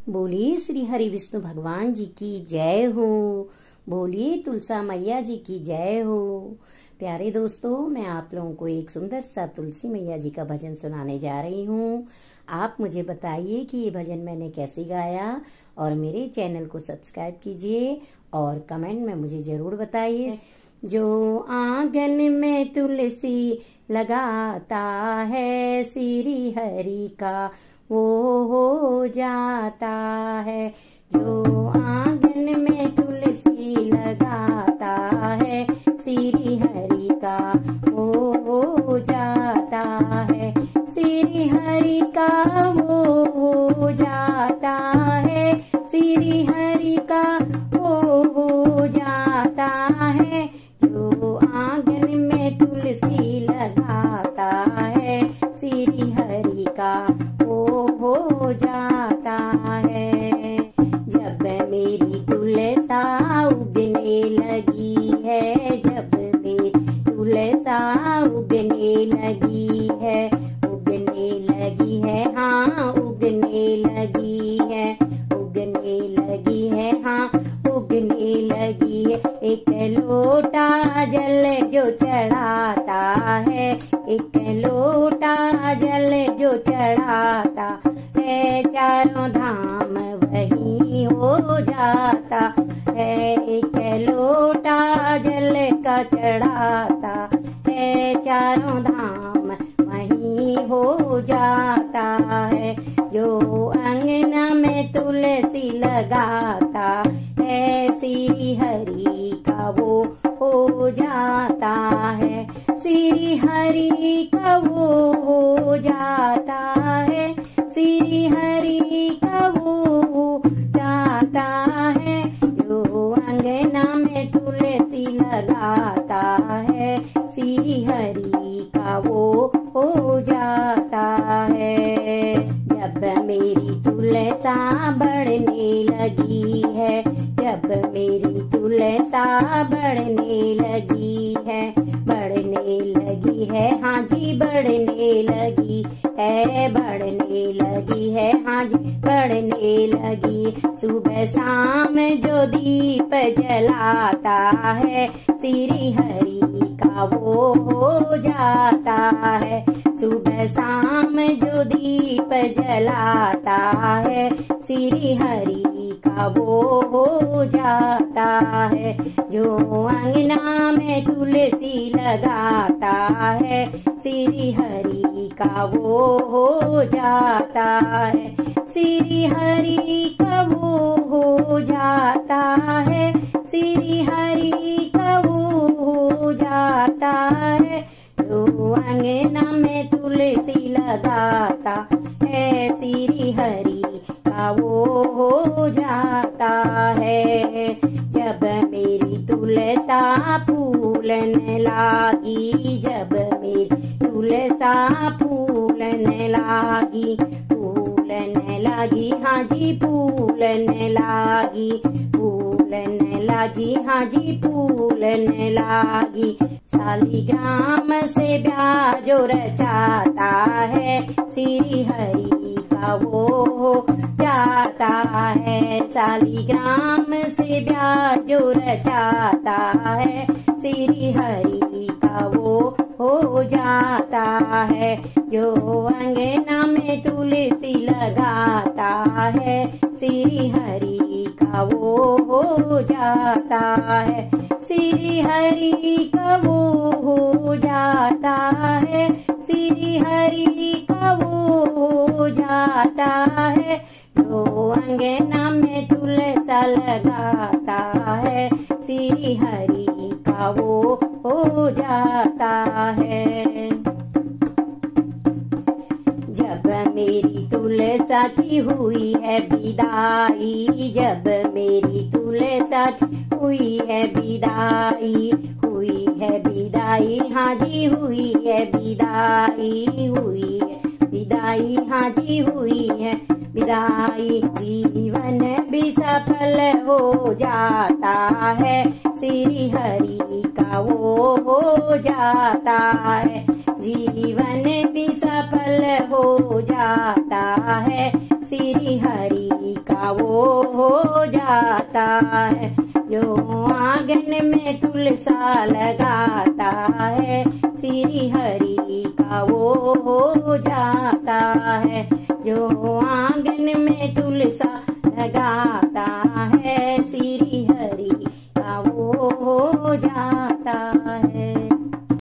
बोलिए श्री हरि विष्णु भगवान जी की जय हो। बोलिए तुलसा मैया जी की जय हो। प्यारे दोस्तों, मैं आप लोगों को एक सुंदर सा तुलसी मैया जी का भजन सुनाने जा रही हूँ। आप मुझे बताइए कि ये भजन मैंने कैसे गाया और मेरे चैनल को सब्सक्राइब कीजिए और कमेंट में मुझे जरूर बताइए। जो आंगन में तुलसी लगाता है श्री हरि का वो हो जाता है। जो आंगन में तुलसी लगाता है श्री हरि का वो हो जाता है। श्री हरि का वो हो जाता है। श्री हरि का वो हो जाता है। जो आंगन में तुलसी लगाता है श्री हरि का हो जाता है। जब मेरी तुलसा उगने लगी है, जब मेरी तुलसा उगने लगी है, उगने लगी है, हाँ उगने लगी है, उगने लगी है, हाँ उगने लगी है। एक लोटा जल जो चढ़ाता है, एक लोटा जल जो चढ़ाता है, चारों धाम वही हो जाता है। एक लोटा जल का चढ़ाता है, चारों धाम वही हो जाता है। जो अंगना में तुलसी लगाता है श्री हरि का वो हो जाता है। श्री हरि का वो हो जाता है। श्री हरि का वो हो जाता है। जो अंगना में तुलसी लगाता है श्री हरि का वो हो जाता है। जब मेरी तुलसा बढ़ने लगी है, जब मेरी तुलसा बढ़ने लगी है, बढ़ने लगी है, हाँ जी बढ़ने लगी है, बढ़ने लगी है, हाँ जी बढ़ने लगी। सुबह शाम जो दीप जलाता है श्री हरि का वो हो जाता है। सुबह शाम जो दीप जलाता है श्री हरि का वो हो जाता है। जो अंगना में तुलसी लगाता है श्री हरि का वो हो जाता है। श्री हरि का वो हो जाता है। श्री हरि का वो हो जाता है। जो अंगना में तुलसी लगाता है श्री हरि का वो हो जाता है। जब मेरी तुलसा फूलन लागी, जब मेरी तुलसा फूलन लागी, फूलन लागी, हाँ जी फूलन लागी, फूलन लागी, हाँ जी फूलन लागी। शालिग्राम से ब्याजो रचाता है श्री हरि का वो हो जाता है। शालिग्राम से ब्याजो रचाता है श्री हरि का वो हो जाता है। जो अंगना में तुलसी लगाता है श्री हरि का वो हो जाता है। श्री हरि का वो हो जाता है। श्री हरि का वो हो जाता है। जो अंगना में तुलसा लगाता है श्री हरि का वो हो जाता है। जब मेरी तुलसा की हुई है विदाई, जब मेरी तुलसा की हुई है विदाई, हुई है विदाई, हाँ जी हुई है विदाई, हुई है विदाई, हाँ जी हुई है विदाई। जीवन भी सफल हो जाता है श्री हरि का वो हो जाता है। जीवन भी सफल हो जाता है श्री हरि का का वो हो जाता है। जो आंगन में तुलसा लगाता है, श्री हरि का वो हो जाता है। जो आंगन में तुलसा लगा